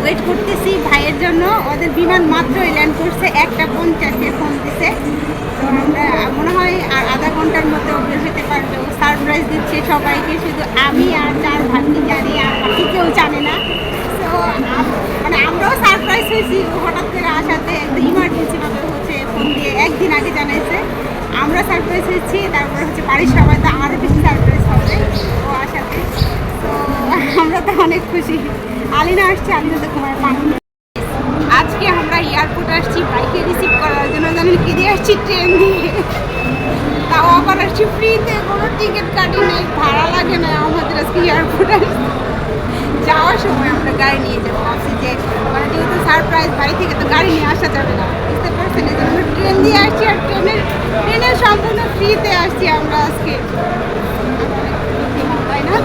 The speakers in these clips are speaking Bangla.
ওয়েট করতেছি ভাইয়ের জন্য। ওদের বিমান মাত্রই ল্যান্ড করছে, 1:50-এ ফোন দিছে। তো আমরা মনে হয় আর আধা ঘন্টার মধ্যে বের হতে পারবে। ও সারপ্রাইজ দিচ্ছে সবাইকে, শুধু আমি আর 4 ভাগ্নি জানি, আর বাকি কেউ জানে না। তো মানে আমরাও সারপ্রাইজ হয়েছি ও হঠাৎ করে আসাতে, একদম ইমার্জেন্সিভাবে হচ্ছে ফোন দিয়ে একদিন আগে জানাইছে। আমরা সারপ্রাইজ হয়েছি, তারপর হচ্ছে বাড়ির সবাই তো আরও বেশি সারপ্রাইজ হবে ও আসাতে। তো আমরা তো অনেক খুশি। আলিনা আসছে, আলিনা তো ঘুমায় পানি। আজকে আমরা এয়ারপোর্ট আসছি বাইকে রিসিভ করার জন্য। জানেন কি দিয়ে আসছি? ট্রেন দিয়ে। তাও আবার আসছি ফ্রিতে, কোনো টিকিট কাটি নেই, ভাড়া লাগে না আমাদের। আজকে এয়ারপোর্ট আসছি, যাওয়ার সময় আমরা গাড়ি নিয়ে যাবো। ভাবছি যে মানে যেহেতু সারপ্রাইজ, বাড়ি থেকে তো গাড়ি নিয়ে আসা যাবে না, বুঝতে পারছেন? এই জন্য ট্রেন দিয়ে আসছি, আর ট্রেনের সম্পূর্ণ ফ্রিতে আসছি আমরা আজকে, তাই না?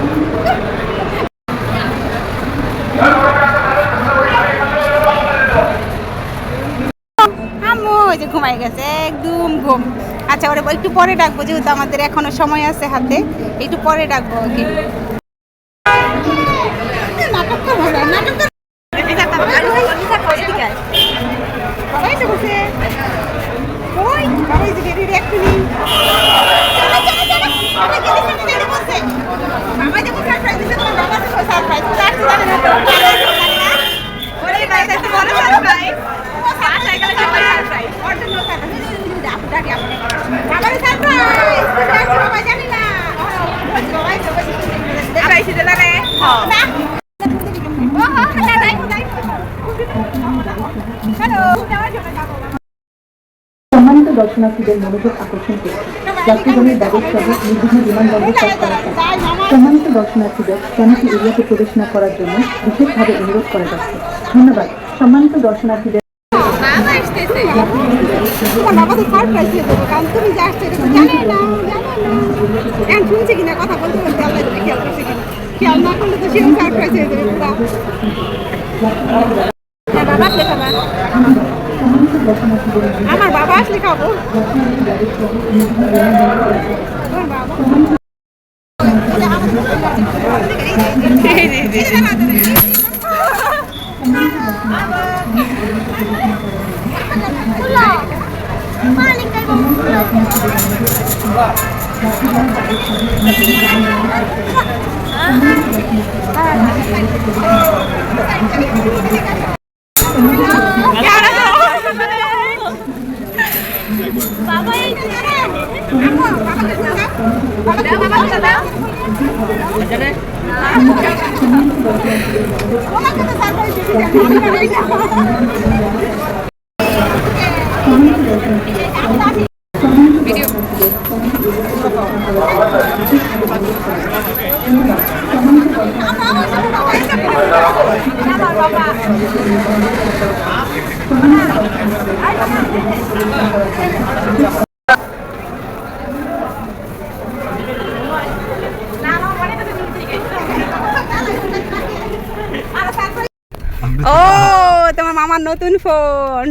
ওই যে ঘুমাই গেছে, একদম ঘুম। আচ্ছা, ওরা একটু পরে ডাকবো, যেহেতু আমাদের এখনো সময় আছে হাতে, একটু পরে ডাকবো ওকে। নাটক তো ভালো, নাটক তো সবাই তো বসে ওই বাবাই যে বেরিয়ে একটু নিন। বাবাই যখন সারপ্রাইজ দিচ্ছে, তোমার বাবা তো সারপ্রাইজ আসতে জানে না তো। সম্মানিত দর্শনার্থীদের মনোযোগ আকর্ষণ করছে যাত্রীগণের ব্যাগেজ সহ নির্বিঘ্ন বিমানবন্দর ত্যাগ করা যায়। সম্মানিত দর্শনার্থীদের চ্যানেলটি এরিয়াতে প্রবেশ না করার জন্য বিশেষভাবে অনুরোধ করা যাচ্ছে। ধন্যবাদ। সম্মানিত দর্শনার্থীদের শুনছে কিনা কথা বলতে বলতে, আল্লাহ খেয়াল করছে কিনা, খেয়াল না করলে তো সেও সারপ্রাইজ হয়ে যাবে পুরা। বাবা আসলে খাবা, আমার বাবা আসলে খাবো। ও তোমার মামার নতুন ফোন।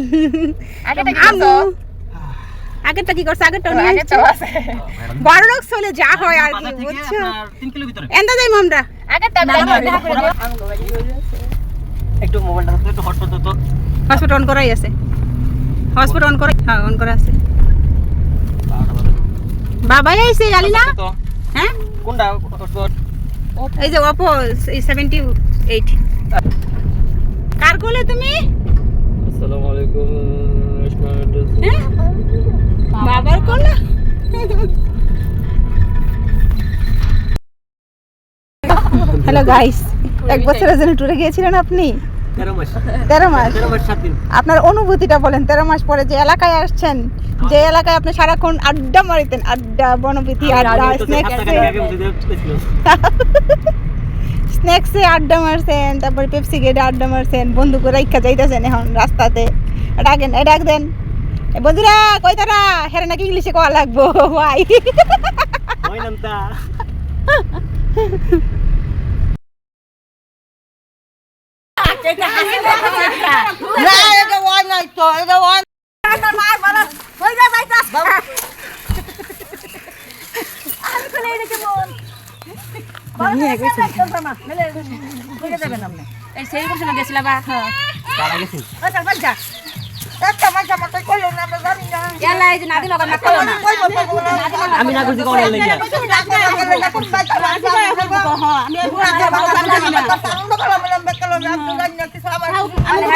আগেরটা কি করছে? আগেরটা বড় লোক চলে যা হয় আর কি, বুঝছো? এন্দা যাই আমরা একটু মোবাইলটা একটু হটস্পট দাও তো। হটস্পট অন করাই আছে, হটস্পট অন করাই, হ্যাঁ অন করা আছে। বাবাই আইছে আলিনা। হ্যাঁ কোনটা হটস্পট? এই যে Oppo 78। কার কোলে তুমি? আসসালামু আলাইকুম। বাবার কোলে। হ্যালো গাইস, এক বছরের জন্য ট্যুরে গিয়েছিলেন আপনি? 13 মাস। 13 মাস? 13 মাস 7 দিন। আপনার অনুভূতিটা বলেন। 13 মাস পরে যে এলাকায় আসছেন, যে এলাকায় আপনি সারাক্ষণ আড্ডা মারিতেন, আড্ডা, বনবিথি আড্ডা, স্ন্যাক্সে আড্ডা মারছেন, তারপর পেপসি গেটে আড্ডা মারছেন, বন্ধু করে ইচ্ছা যাইতেছেন এখন রাস্তাতে। ডাকেন, ডাক দেন বন্ধুরা, কই তারা? হেরে নাকি ইংলিশে কোয়া লাগবো ভাই। ওই নামটা না, এটা ওয়ান নাই তো, এটা ওয়ান মার বলা কই যা যাইতাছ। আমি তো লেই রেখে বল। বল নিয়ে গেছি। চল না, মেলে কই যাবেন আপনি? এই সেই কোন সময় গেছিলা বা কারা গেছেন? এলা এই যে নাদি লগা না কইও না আমি না করছি কোন লাগি আমি